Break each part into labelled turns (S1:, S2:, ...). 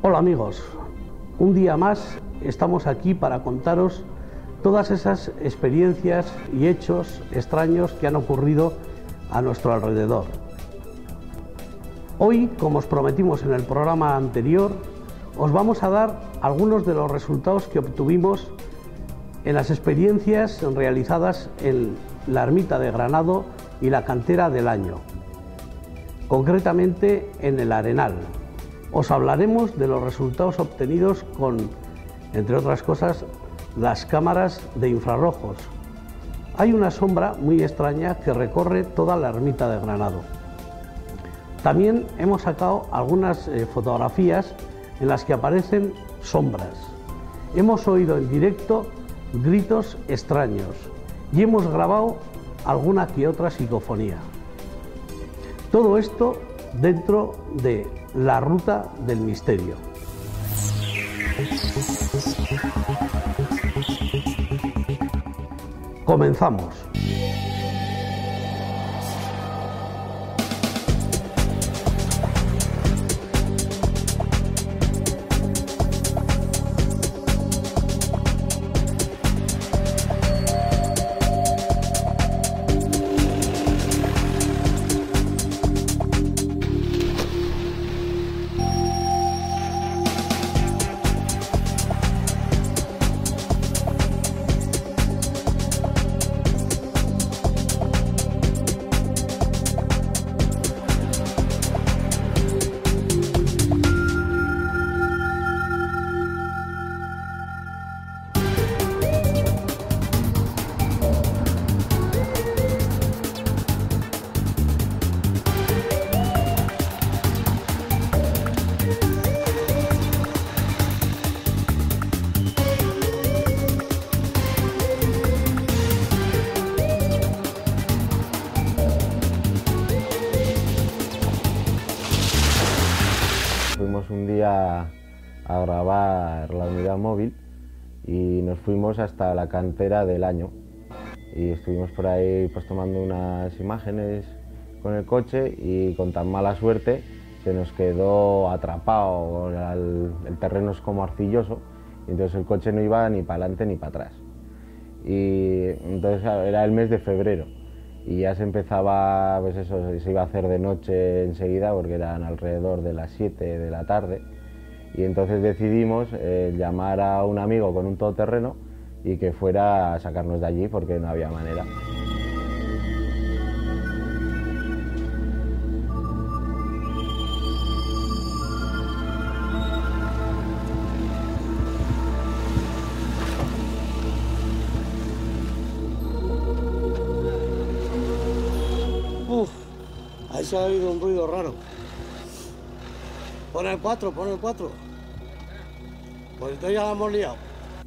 S1: Hola amigos, un día más estamos aquí para contaros todas esas experiencias y hechos extraños que han ocurrido a nuestro alrededor. Hoy, como os prometimos en el programa anterior, os vamos a dar algunos de los resultados que obtuvimos en las experiencias realizadas en la ermita de Granado y la cantera del Año, concretamente en el Arenal. Os hablaremos de los resultados obtenidos con, entre otras cosas, las cámaras de infrarrojos. Hay una sombra muy extraña que recorre toda la ermita de Granado. También hemos sacado algunas fotografías en las que aparecen sombras. Hemos oído en directo gritos extraños y hemos grabado alguna que otra psicofonía. Todo esto dentro de la ruta del misterio. Comenzamos.
S2: Fuimos un día a grabar la unidad móvil y nos fuimos hasta la cantera del Año y estuvimos por ahí pues tomando unas imágenes con el coche y con tan mala suerte se nos quedó atrapado, el terreno es como arcilloso y entonces el coche no iba ni para adelante ni para atrás. Y entonces era el mes de febrero y ya se empezaba, pues eso, se iba a hacer de noche enseguida porque eran alrededor de las 7 de la tarde y entonces decidimos llamar a un amigo con un todoterreno y que fuera a sacarnos de allí porque no había manera.
S1: Ahí se ha oído un ruido raro. Pon el 4, pon el 4. Pues entonces ya la hemos liado.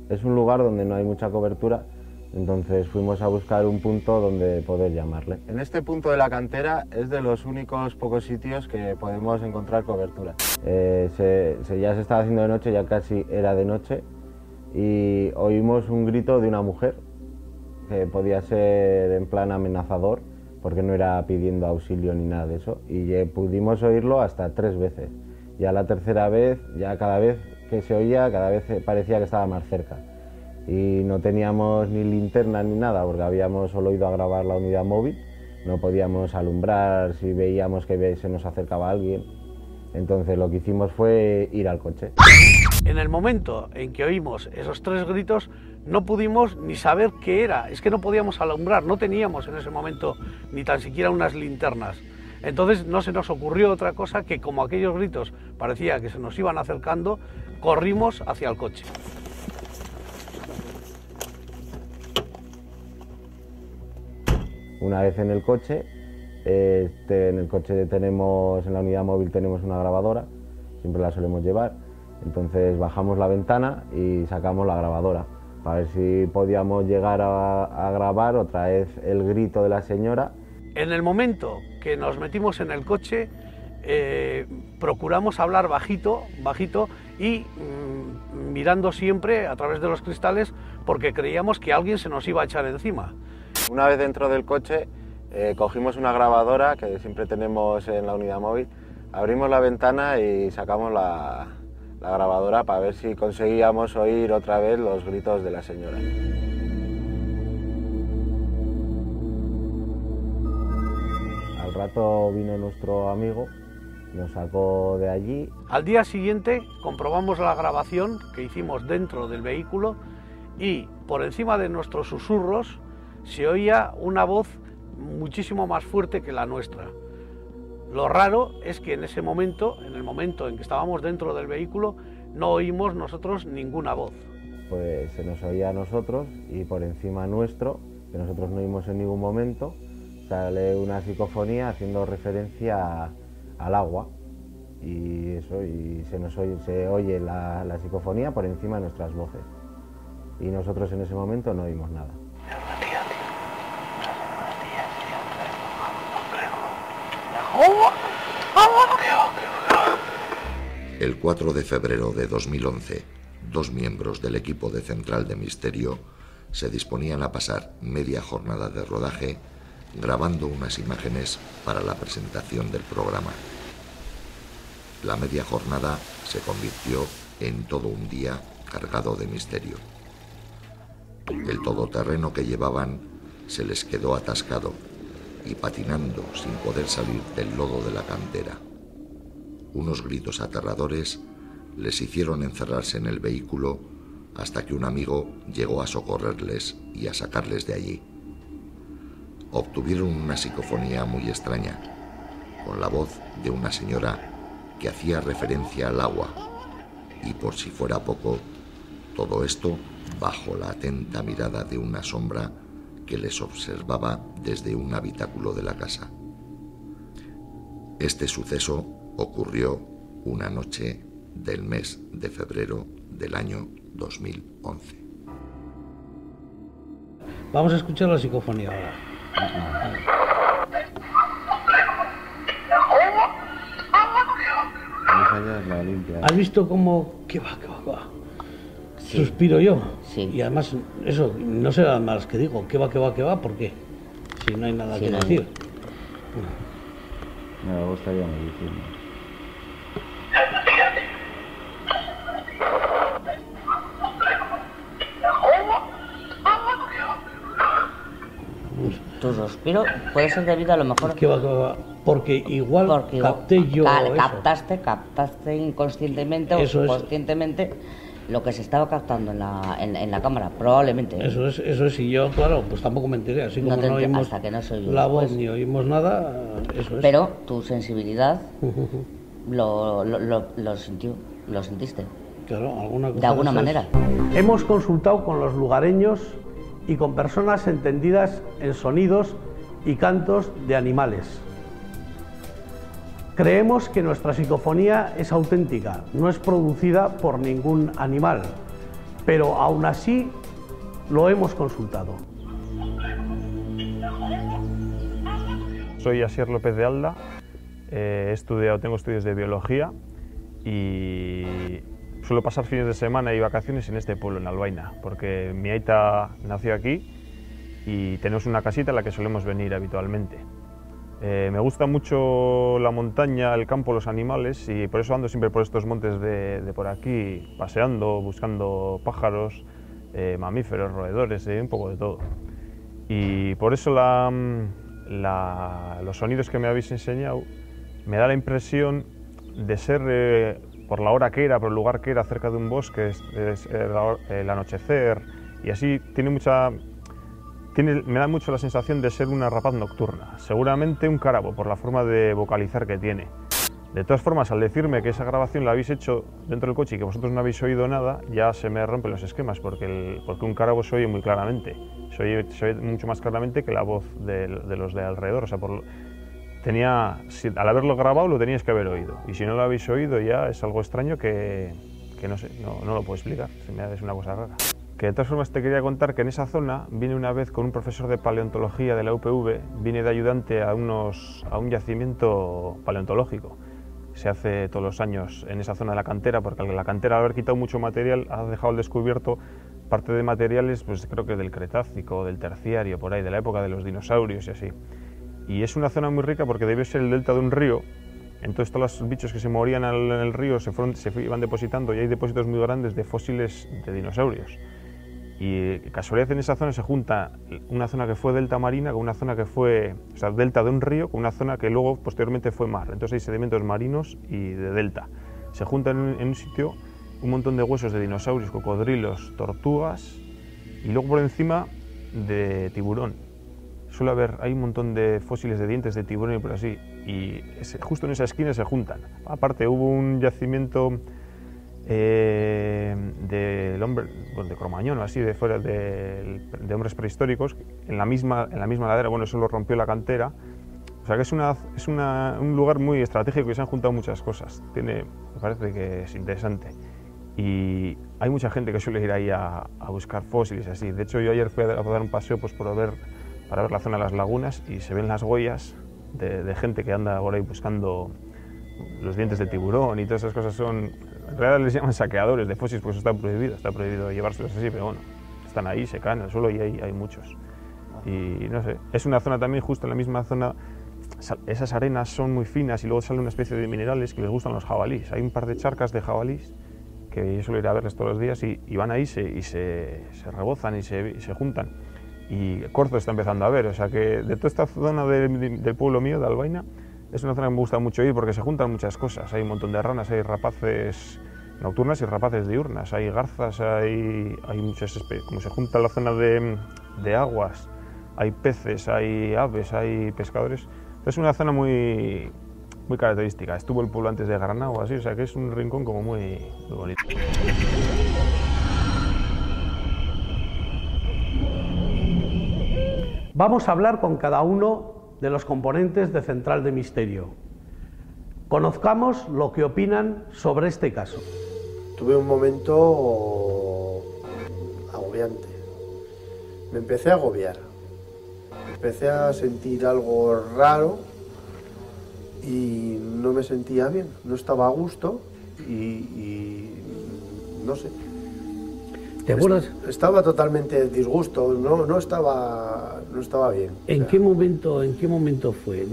S2: Es un lugar donde no hay mucha cobertura, entonces fuimos a buscar un punto donde poder llamarle. En este punto de la cantera es de los únicos pocos sitios que podemos encontrar cobertura. Ya se estaba haciendo de noche, ya casi era de noche, y oímos un grito de una mujer, que podía ser en plan amenazador, porque no era pidiendo auxilio ni nada de eso, y pudimos oírlo hasta 3 veces. Ya la tercera vez, ya cada vez que se oía, cada vez parecía que estaba más cerca. Y no teníamos ni linterna ni nada, porque habíamos solo ido a grabar la unidad móvil, no podíamos alumbrar si veíamos que se nos acercaba alguien. Entonces lo que hicimos fue ir al coche.
S1: En el momento en que oímos esos 3 gritos, no pudimos ni saber qué era, es que no podíamos alumbrar, no teníamos en ese momento ni tan siquiera unas linternas. Entonces no se nos ocurrió otra cosa que, como aquellos gritos parecía que se nos iban acercando, corrimos hacia el coche.
S2: Una vez en el coche, en el coche tenemos, en la unidad móvil tenemos una grabadora, siempre la solemos llevar, entonces bajamos la ventana y sacamos la grabadora para ver si podíamos llegar a grabar otra vez el grito de la señora.
S1: En el momento que nos metimos en el coche, procuramos hablar bajito y mirando siempre a través de los cristales, porque creíamos que alguien se nos iba a echar encima.
S2: Una vez dentro del coche, cogimos una grabadora que siempre tenemos en la unidad móvil, abrimos la ventana y sacamos la grabadora para ver si conseguíamos oír otra vez los gritos de la señora. Al rato vino nuestro amigo, nos sacó de allí.
S1: Al día siguiente comprobamos la grabación que hicimos dentro del vehículo y por encima de nuestros susurros se oía una voz muchísimo más fuerte que la nuestra. Lo raro es que en ese momento, en el momento en que estábamos dentro del vehículo, no oímos nosotros ninguna voz.
S2: Pues se nos oía a nosotros y por encima nuestro, que nosotros no oímos en ningún momento, sale una psicofonía haciendo referencia al agua y eso, y se oye la psicofonía por encima de nuestras voces. Y nosotros en ese momento no oímos nada.
S3: El 4 de febrero de 2011, 2 miembros del equipo de Central de Misterio se disponían a pasar media jornada de rodaje grabando unas imágenes para la presentación del programa. La media jornada se convirtió en todo un día cargado de misterio. El todoterreno que llevaban se les quedó atascado y patinando sin poder salir del lodo de la cantera. Unos gritos aterradores les hicieron encerrarse en el vehículo hasta que un amigo llegó a socorrerles y a sacarles de allí. Obtuvieron una psicofonía muy extraña, con la voz de una señora que hacía referencia al agua, y por si fuera poco, todo esto bajo la atenta mirada de una sombra que les observaba desde un habitáculo de la casa. Este suceso ocurrió una noche del mes de febrero del año 2011.
S1: Vamos a escuchar la psicofonía ahora. ¿Has visto cómo... ¿Qué va? Sí. Suspiro yo.
S4: Sí.
S1: Y además, eso, no será más que digo, ¿qué va? ¿Por qué? Si no hay nada que decir.
S2: Me gustaría decir.
S4: Tu suspiro puede ser debido a lo mejor...
S1: ¿Qué va? Porque igual capté yo
S4: captaste inconscientemente o subconscientemente lo que se estaba captando en la cámara, probablemente.
S1: Eso es, y yo, claro, pues tampoco me enteré, así como no oímos
S4: hasta que no se oyó
S1: la voz ni oímos nada, eso es.
S4: Pero tu sensibilidad lo sentiste.
S1: Claro, alguna cosa
S4: de alguna manera.
S1: Hemos consultado con los lugareños y con personas entendidas en sonidos y cantos de animales. Creemos que nuestra psicofonía es auténtica, no es producida por ningún animal, pero aún así lo hemos consultado.
S5: Soy Asier López de Alda, tengo estudios de biología y suelo pasar fines de semana y vacaciones en este pueblo, en Albaina, porque mi aita nació aquí y tenemos una casita en la que solemos venir habitualmente. Me gusta mucho la montaña, el campo, los animales y por eso ando siempre por estos montes de por aquí, paseando, buscando pájaros, mamíferos, roedores, un poco de todo. Y por eso los sonidos que me habéis enseñado me da la impresión de ser, por la hora que era, por el lugar que era, cerca de un bosque, el anochecer, y así me da mucho la sensación de ser una rapaz nocturna, seguramente un cárabo por la forma de vocalizar que tiene. De todas formas, al decirme que esa grabación la habéis hecho dentro del coche y que vosotros no habéis oído nada, ya se me rompen los esquemas, porque un carabo se oye muy claramente, se oye mucho más claramente que la voz de los de alrededor. O sea, al haberlo grabado lo teníais que haber oído, y si no lo habéis oído ya es algo extraño que no sé, no lo puedo explicar, es una cosa rara. Que de todas formas te quería contar que en esa zona vine una vez con un profesor de paleontología de la UPV, vine de ayudante a un yacimiento paleontológico. Se hace todos los años en esa zona de la cantera, porque la cantera, al haber quitado mucho material, ha dejado al descubierto parte de materiales, pues creo que del Cretácico, del Terciario, por ahí, de la época de los dinosaurios y así. Y es una zona muy rica porque debió ser el delta de un río, entonces todos los bichos que se morían en el río se iban depositando, y hay depósitos muy grandes de fósiles de dinosaurios. Y casualidad, en esa zona se junta una zona que fue delta marina con una zona que fue, o sea, delta de un río con una zona que luego posteriormente fue mar. Entonces hay sedimentos marinos y de delta. Se juntan en un sitio un montón de huesos de dinosaurios, cocodrilos, tortugas, y luego por encima de tiburón. Hay un montón de fósiles de dientes de tiburón y por así, y justo en esa esquina se juntan. Aparte hubo un yacimiento de Cromañón o así, de hombres prehistóricos, en la misma ladera. Bueno, eso lo rompió la cantera. O sea que es un lugar muy estratégico y se han juntado muchas cosas. Me parece que es interesante. Y hay mucha gente que suele ir ahí a buscar fósiles así. De hecho, yo ayer fui a dar un paseo pues, para ver la zona de las lagunas, y se ven las huellas de gente que anda por ahí buscando los dientes de tiburón y todas esas cosas. En realidad les llaman saqueadores de fósiles, porque eso está prohibido llevárselos así, pero bueno, están ahí, se caen en el suelo y hay muchos. Y no sé, es una zona también, justo en la misma zona, esas arenas son muy finas y luego sale una especie de minerales que les gustan los jabalíes. Hay un par de charcas de jabalíes que yo suelo ir a verles todos los días, y van ahí y se rebozan y se juntan. Y corzo está empezando a ver, o sea que de toda esta zona del pueblo mío, de Albaina, es una zona que me gusta mucho ir porque se juntan muchas cosas. Hay un montón de ranas, hay rapaces nocturnas y rapaces diurnas, hay garzas, hay muchas especies. Como se junta la zona de aguas, hay peces, hay aves, hay pescadores. Es una zona muy característica. Estuvo el pueblo antes de Granada o así, o sea que es un rincón como muy bonito.
S1: Vamos a hablar con cada uno de los componentes de Central de Misterio. Conozcamos lo que opinan sobre este caso.
S6: Tuve un momento agobiante. Me empecé a agobiar. Empecé a sentir algo raro y no me sentía bien. No estaba a gusto y no sé.
S1: ¿Te acuerdas?
S6: Estaba totalmente en disgusto, no estaba bien.
S1: ¿En qué momento fue?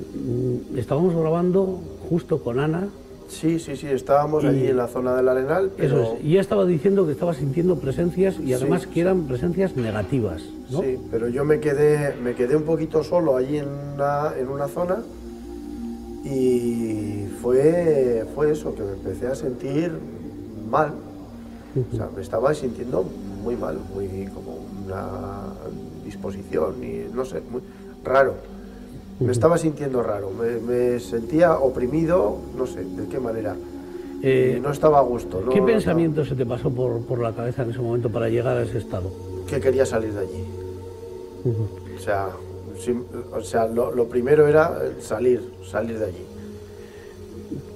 S1: Estábamos grabando justo con Ana.
S6: Sí, estábamos allí en la zona del Arenal. Pero...
S1: Eso es. Y ella estaba diciendo que estaba sintiendo presencias y además que eran presencias negativas, ¿no?
S6: Sí, pero yo me quedé un poquito solo allí en una zona y fue eso, que me empecé a sentir mal. O sea, me estaba sintiendo muy mal, muy como una disposición y no sé, muy raro. Me estaba sintiendo raro, me sentía oprimido, no sé de qué manera. No estaba a gusto.
S1: ¿Qué pensamiento se te pasó por la cabeza en ese momento para llegar a ese estado?
S6: Que quería salir de allí. O sea, lo primero era salir de allí.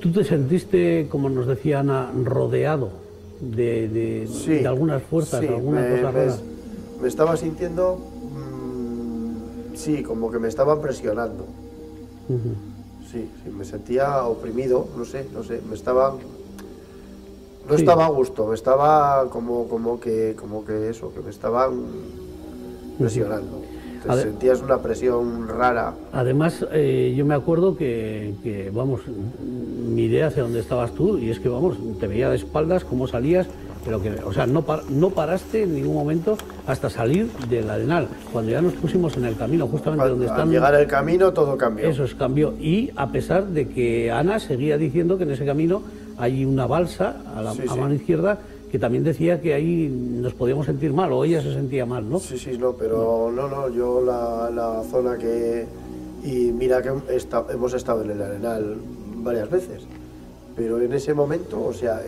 S1: ¿Tú te sentiste, como nos decía Ana, rodeado de algunas fuerzas, alguna cosa rara?
S6: Me estaba sintiendo, como que me estaban presionando. Sí, me sentía oprimido, no sé, me estaba... No estaba a gusto, me estaba como que eso, que me estaban presionando. Sentías una presión rara.
S1: Además, yo me acuerdo que vamos, miré hacia donde estabas tú y es que, vamos, te veía de espaldas cómo salías, pero que, o sea, no paraste en ningún momento hasta salir del Arenal. Cuando ya nos pusimos en el camino, justamente donde están...
S6: Al llegar al camino todo cambió.
S1: Eso es, cambió. Y a pesar de que Ana seguía diciendo que en ese camino hay una balsa a mano izquierda, que también decía que ahí nos podíamos sentir mal, o ella se sentía mal, ¿no?
S6: Pero yo la zona que... Y mira que hemos estado en el Arenal varias veces. pero en ese momento, o sea,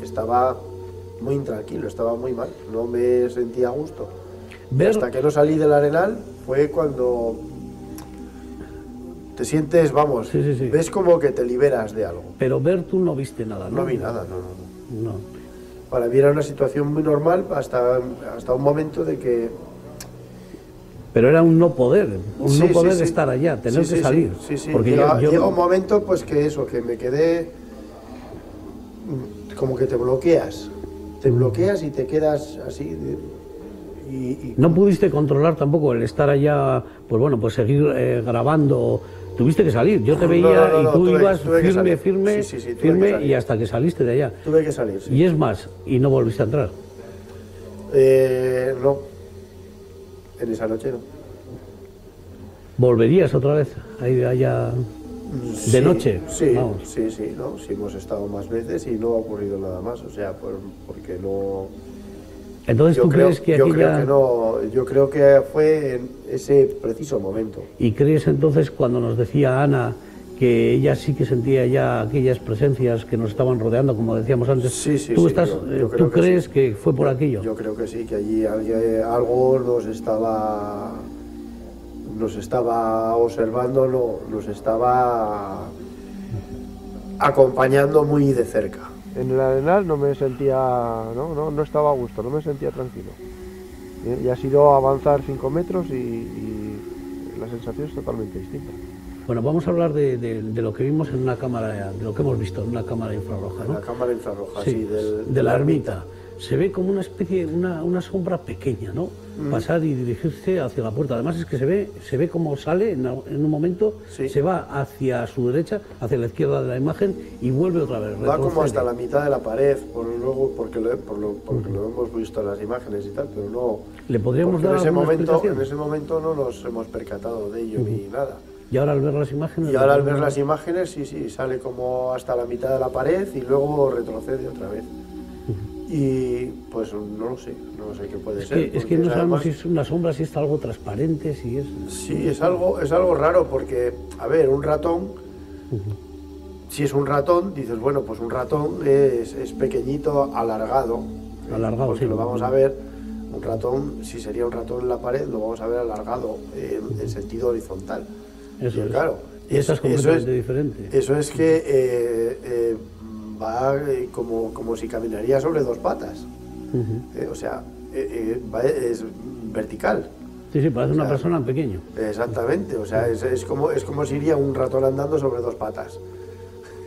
S6: estaba muy intranquilo, estaba muy mal, no me sentía a gusto. Hasta que no salí del Arenal fue cuando te sientes, vamos,
S1: sí.
S6: ves como que te liberas de algo.
S1: Pero ver tú no viste nada, ¿no?
S6: No vi nada, no. Para mí era una situación muy normal hasta un momento de que...
S1: Pero era un no poder, no poder estar allá, tener que salir.
S6: Sí.
S1: Porque
S6: llega un momento pues que me quedé como que te bloqueas y te quedas así.
S1: No pudiste controlar tampoco el estar allá, pues bueno, pues seguir grabando. Tuviste que salir, yo te veía y tú ibas firme y hasta que saliste de allá.
S6: Tuve que salir, sí.
S1: Y es más, y no volviste a entrar.
S6: No, en esa noche no.
S1: ¿Volverías otra vez a ir allá de noche?
S6: Sí, vamos. Sí, hemos estado más veces y no ha ocurrido nada más, o sea, porque no...
S1: Entonces, ¿tú crees que aquella...
S6: Yo creo que fue en ese preciso momento.
S1: ¿Y crees entonces, cuando nos decía Ana, que ella sí que sentía ya aquellas presencias que nos estaban rodeando, como decíamos antes?
S6: Sí.
S1: ¿Tú crees que fue por aquello?
S6: Yo creo que sí, que allí algo nos estaba observando, nos estaba acompañando muy de cerca. En el Arenal no me sentía, no estaba a gusto, no me sentía tranquilo. Y ha sido avanzar 5 metros y la sensación es totalmente distinta.
S1: Bueno, vamos a hablar de lo que vimos en una cámara, de lo que hemos visto en una cámara infrarroja, ¿no?
S6: La cámara infrarroja, sí,
S1: de la ermita. Se ve como una especie, una sombra pequeña, ¿no? Pasar y dirigirse hacia la puerta. Además es que se ve cómo sale en un momento, se va hacia su derecha, hacia la izquierda de la imagen y vuelve otra vez.
S6: Va como hasta la mitad de la pared, porque lo hemos visto en las imágenes y tal, pero no...
S1: ¿Le podríamos dar alguna explicación?
S6: En ese momento no nos hemos percatado de ello ni nada.
S1: ¿Y ahora al ver las imágenes?
S6: Y ahora al ver las imágenes, sí, sale como hasta la mitad de la pared y luego retrocede otra vez. Y pues no sé qué puede ser.
S1: Es que no sabemos si es una sombra, si es algo transparente, si es...
S6: Sí, es algo raro porque, a ver, un ratón, si es un ratón, dices, bueno, pues un ratón es pequeñito, alargado. Porque lo vamos a ver, un ratón, si sería un ratón en la pared, lo vamos a ver alargado en sentido horizontal.
S1: Eso es.
S6: Claro.
S1: Y eso es completamente diferente.
S6: Eso es que... va como si caminaría sobre 2 patas. O sea, es vertical.
S1: Sí, parece una persona pequeño.
S6: Exactamente, o sea, es como si iría un ratón andando sobre 2 patas.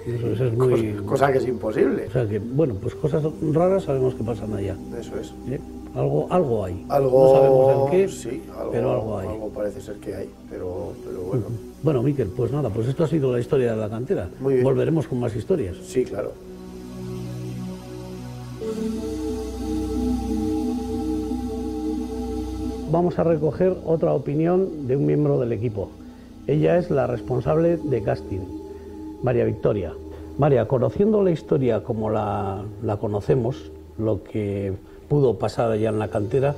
S1: Eso es muy...
S6: cosa que es imposible.
S1: O sea que, bueno, pues cosas raras sabemos que pasan allá.
S6: Eso es.
S1: Algo hay.
S6: Algo,
S1: no sabemos en qué,
S6: sí,
S1: pero algo hay.
S6: Algo parece ser que hay, pero bueno.
S1: Bueno, Miquel, pues nada, pues esto ha sido la historia de la cantera.
S6: Muy bien.
S1: Volveremos con más historias.
S6: Sí, claro.
S1: Vamos a recoger otra opinión de un miembro del equipo. Ella es la responsable de casting, María Victoria. María, conociendo la historia como la conocemos, lo que pudo pasar allá en la cantera,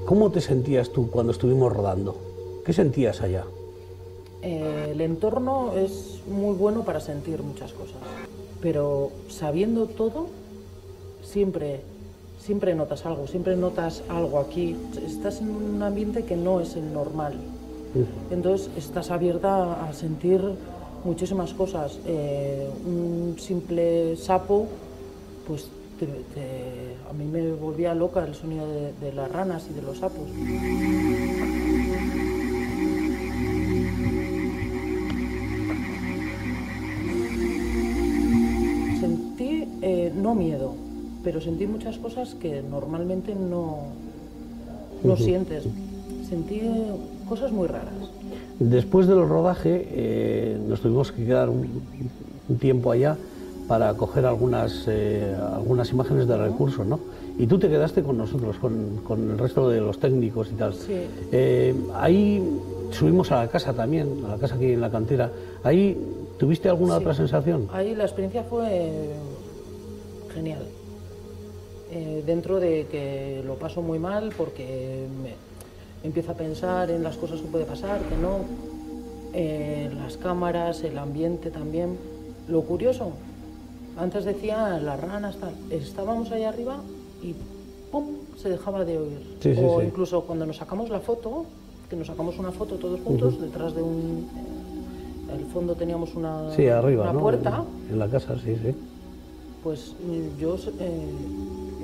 S1: ¿cómo te sentías tú cuando estuvimos rodando? ¿Qué sentías allá?
S7: El entorno es muy bueno para sentir muchas cosas, pero sabiendo todo, siempre notas algo aquí. Estás en un ambiente que no es el normal, entonces estás abierta a sentir muchísimas cosas. Un simple sapo, pues a mí me volvía loca el sonido de las ranas y de los sapos. Sentí, no miedo, pero sentí muchas cosas que normalmente no sientes. Sentí cosas muy raras.
S1: Después del rodaje nos tuvimos que quedar un tiempo allá para coger algunas imágenes de recursos, ¿no? Y tú te quedaste con nosotros, con el resto de los técnicos y tal.
S7: Sí.
S1: Ahí subimos a la casa también, a la casa que hay en la cantera. ¿Ahí tuviste alguna otra sensación?
S7: Ahí la experiencia fue genial. Dentro de que lo paso muy mal porque empiezo a pensar en las cosas que puede pasar, que no, las cámaras, el ambiente también. Lo curioso, antes decía las ranas, tal, estábamos allá arriba y ¡pum!, se dejaba de oír.
S1: Sí, sí,
S7: o
S1: sí.
S7: incluso cuando nos sacamos la foto, que nos sacamos una foto todos juntos, detrás de un... al fondo teníamos una,
S1: Sí, arriba,
S7: una
S1: ¿no?
S7: puerta.
S1: En la casa, sí, sí.
S7: Pues yo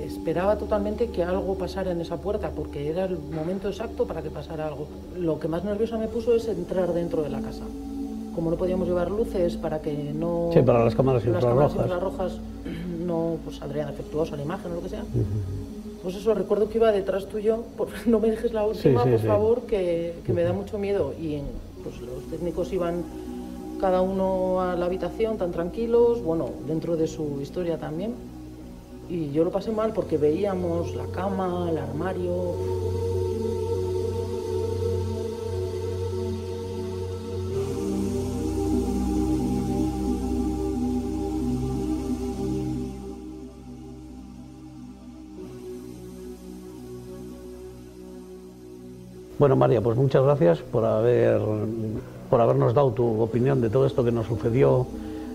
S7: esperaba totalmente que algo pasara en esa puerta, porque era el momento exacto para que pasara algo. Lo que más nerviosa me puso es entrar dentro de la casa. Como no podíamos llevar luces para que no...
S1: Sí, para las cámaras infrarrojas.
S7: Las cámaras infrarrojas no pues, saldrían defectuosa la imagen o lo que sea. Pues eso, recuerdo que iba detrás tuyo, no me dejes la última,
S1: Sí, sí,
S7: por
S1: sí.
S7: favor, que me da mucho miedo. Y pues los técnicos iban cada uno a la habitación tan tranquilos, bueno, dentro de su historia también. Y yo lo pasé mal porque veíamos la cama, el armario.
S1: Bueno, María, pues muchas gracias por habernos dado tu opinión de todo esto que nos sucedió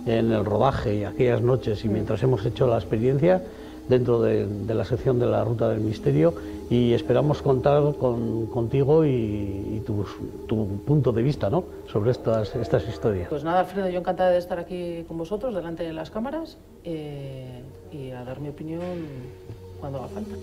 S1: en el rodaje y aquellas noches y mientras hemos hecho la experiencia dentro de la sección de la Ruta del Misterio, y esperamos contar contigo y tu punto de vista, ¿no?, sobre estas historias.
S7: Pues nada, Alfredo, yo encantada de estar aquí con vosotros delante de las cámaras y a dar mi opinión cuando haga falta.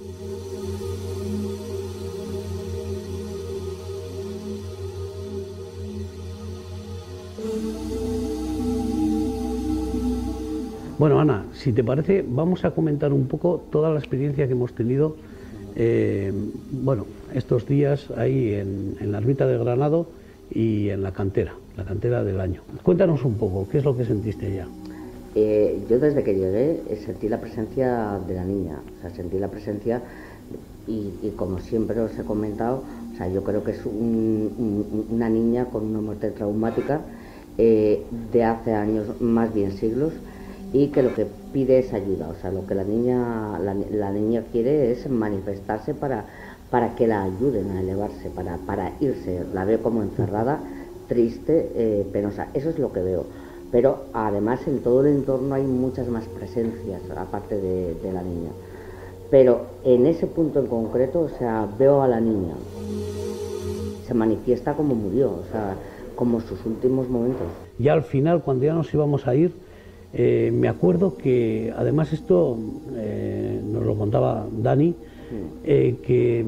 S1: Bueno, Ana, si te parece, vamos a comentar un poco toda la experiencia que hemos tenido estos días ahí en la ermita de Granado y en la cantera del Año. Cuéntanos un poco, ¿qué es lo que sentiste allá?
S4: Yo desde que llegué sentí la presencia de la niña, o sea, sentí la presencia y como siempre os he comentado, o sea, yo creo que es una niña con una muerte traumática de hace años, más bien siglos, y que lo que pide es ayuda, o sea, lo que la niña quiere es manifestarse para que la ayuden a elevarse, para irse. La veo como encerrada, triste, penosa, eso es lo que veo. Pero además en todo el entorno hay muchas más presencias, aparte de la niña. Pero en ese punto en concreto, o sea, veo a la niña, se manifiesta como murió, o sea, como sus últimos momentos.
S1: Ya al final, cuando ya nos íbamos a ir, me acuerdo que, además esto nos lo contaba Dani, que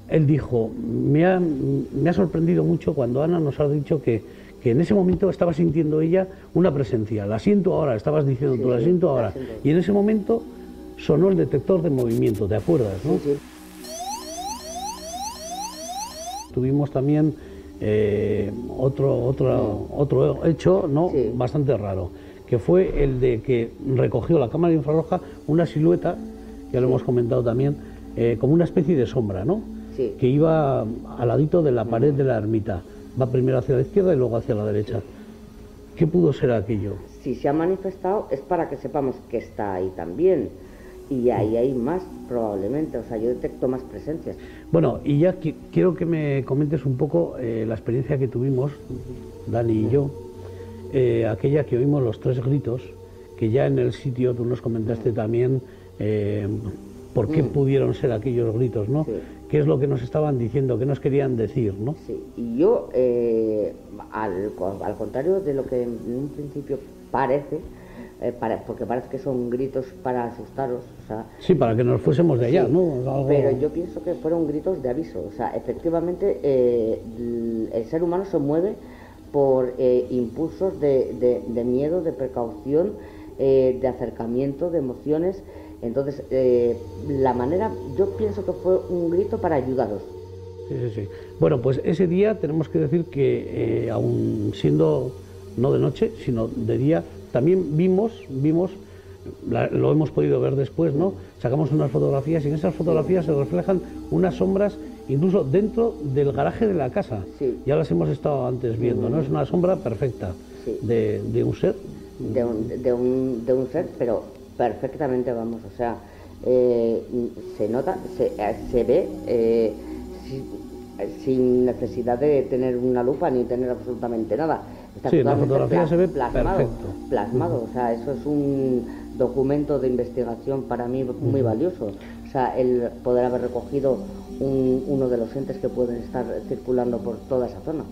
S1: él dijo, me ha sorprendido mucho cuando Ana nos ha dicho que en ese momento estaba sintiendo ella una presencia. La siento ahora, estabas diciendo tú, la siento ahora. Y en ese momento sonó el detector de movimiento, ¿te acuerdas, no?
S4: Sí.
S1: Tuvimos también otro hecho, ¿no?, bastante raro, que fue el de que recogió la cámara infrarroja una silueta, ya lo hemos comentado también, como una especie de sombra, ¿no?
S4: Sí.
S1: Que iba al ladito de la pared de la ermita. Va primero hacia la izquierda y luego hacia la derecha. ¿Qué pudo ser aquello?
S4: Si se ha manifestado es para que sepamos que está ahí también. Y ahí hay más, probablemente. O sea, yo detecto más presencias.
S1: Bueno, y ya quiero que me comentes un poco la experiencia que tuvimos, Dani y yo, aquella que oímos los 3 gritos, que ya en el sitio tú nos comentaste también por qué pudieron ser aquellos gritos, ¿no?
S4: Sí.
S1: ¿Qué es lo que nos estaban diciendo, qué nos querían decir, ¿no?
S4: Sí, y yo, al contrario de lo que en un principio parece, porque parece que son gritos para asustaros, o sea...
S1: Sí, para que nos fuésemos de allá,
S4: sí,
S1: ¿no? Algo...
S4: Pero yo pienso que fueron gritos de aviso, o sea, efectivamente el ser humano se mueve por impulsos de miedo, de precaución, de acercamiento, de emociones. Entonces, la manera, yo pienso que fue un grito para ayudaros.
S1: Sí. Bueno, pues ese día tenemos que decir que, aun siendo no de noche, sino de día, también vimos, lo hemos podido ver después, ¿no? Sacamos unas fotografías y en esas fotografías se reflejan unas sombras incluso dentro del garaje de la casa.
S4: Sí.
S1: Ya las hemos estado antes viendo, ¿no? Es una sombra perfecta,
S4: sí,
S1: de un ser.
S4: De un ser, pero perfectamente, vamos, o sea, se nota, se ve sin necesidad de tener una lupa ni tener absolutamente nada. Está
S1: sí, la
S4: totalmente
S1: fotografía se ve
S4: plasmado,
S1: perfecto.
S4: plasmado. O sea, eso es un documento de investigación para mí muy valioso. O sea, el poder haber recogido uno de los entes que pueden estar circulando por toda esa zona.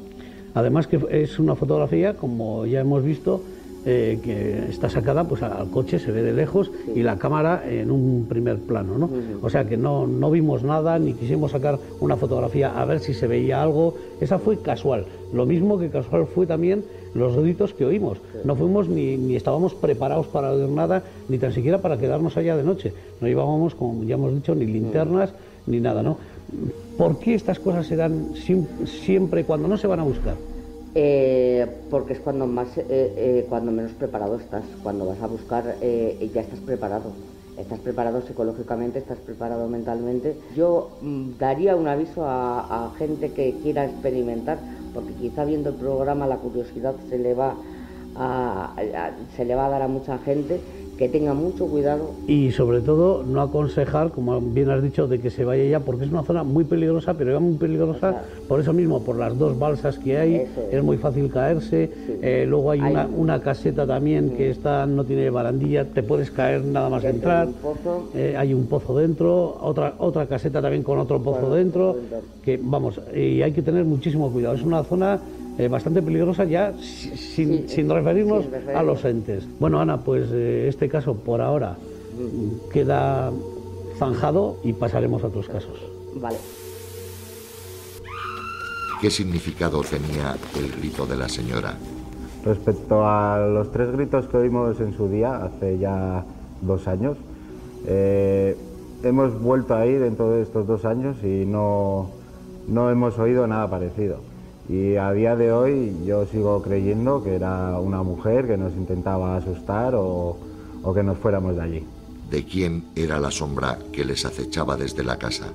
S1: Además que es una fotografía, como ya hemos visto, que está sacada pues al coche, se ve de lejos, sí, y la cámara en un primer plano, ¿no? O sea que no vimos nada, ni quisimos sacar una fotografía a ver si se veía algo. Esa fue casual. Lo mismo que casual fue también los gritos que oímos. No fuimos ni estábamos preparados para oír nada, ni tan siquiera para quedarnos allá de noche. No llevábamos, como ya hemos dicho, ni linternas, ni nada, ¿no? ¿Por qué estas cosas se dan siempre cuando no se van a buscar?
S4: Porque es cuando cuando menos preparado estás. Cuando vas a buscar ya estás preparado. Estás preparado psicológicamente, estás preparado mentalmente. Yo daría un aviso a gente que quiera experimentar, porque quizá viendo el programa la curiosidad se le va a dar a mucha gente, que tenga mucho cuidado. Y sobre todo no aconsejar, como bien has dicho, de que se vaya ya, porque es una zona muy peligrosa, pero ya muy peligrosa por eso mismo, por las dos balsas que hay, es muy fácil caerse. Sí. Luego hay una caseta también que no tiene barandilla, te puedes caer nada más entrar. Hay un pozo dentro, otra caseta también con otro pozo dentro, que vamos, y hay que tener muchísimo cuidado. Es una zona bastante peligrosa ya sin referirnos a los entes. Bueno, Ana, pues este caso por ahora queda zanjado y pasaremos a otros casos. Vale.
S3: ¿Qué significado tenía el grito de la señora?
S2: Respecto a los 3 gritos que oímos en su día, hace ya 2 años, hemos vuelto ahí dentro de estos 2 años y no hemos oído nada parecido. Y a día de hoy yo sigo creyendo que era una mujer que nos intentaba asustar o que nos fuéramos de allí.
S3: ¿De quién era la sombra que les acechaba desde la casa?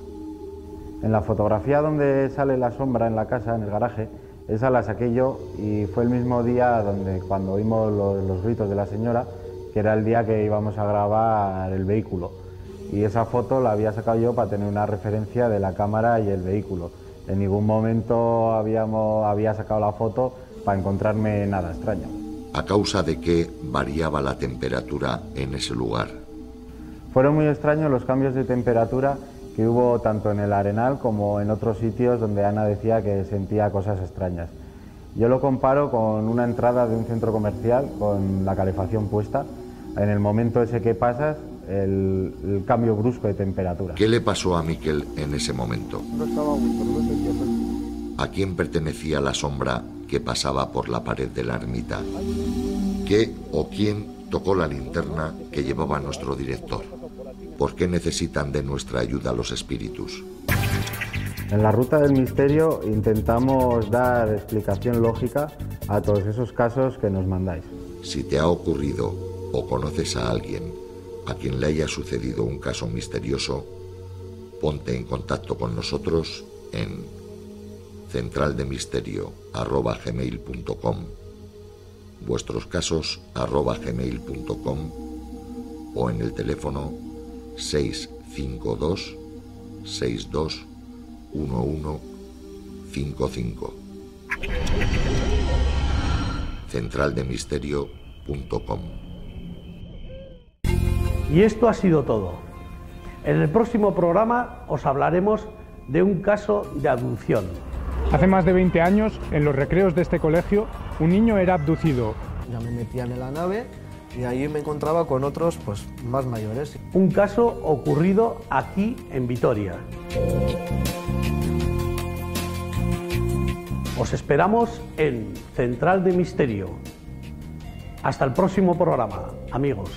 S2: En la fotografía donde sale la sombra en la casa, en el garaje, esa la saqué yo y fue el mismo día cuando oímos los gritos de la señora, que era el día que íbamos a grabar el vehículo. Y esa foto la había sacado yo para tener una referencia de la cámara y el vehículo. En ningún momento había sacado la foto para encontrarme nada extraño.
S3: ¿A causa de qué variaba la temperatura en ese lugar?
S2: Fueron muy extraños los cambios de temperatura que hubo tanto en el Arenal como en otros sitios donde Ana decía que sentía cosas extrañas. Yo lo comparo con una entrada de un centro comercial con la calefacción puesta. En el momento ese que pasas, el cambio brusco de temperatura.
S3: ¿Qué le pasó a Miquel en ese momento?
S6: No estaba a gusto, no se sentía feliz.
S3: ¿A quién pertenecía la sombra que pasaba por la pared de la ermita? ¿Qué o quién tocó la linterna que llevaba nuestro director? ¿Por qué necesitan de nuestra ayuda los espíritus?
S2: En la ruta del misterio intentamos dar explicación lógica a todos esos casos que nos mandáis.
S3: Si te ha ocurrido o conoces a alguien a quien le haya sucedido un caso misterioso, ponte en contacto con nosotros en centraldemisterio@gmail.com, vuestroscasos@gmail.com o en el teléfono 652 62 1155. centraldemisterio.com.
S1: Y esto ha sido todo. En el próximo programa os hablaremos de un caso de abducción.
S8: Hace más de 20 años, en los recreos de este colegio, un niño era abducido.
S6: Ya me metían en la nave y ahí me encontraba con otros más mayores.
S1: Un caso ocurrido aquí en Vitoria. Os esperamos en Central de Misterio. Hasta el próximo programa, amigos.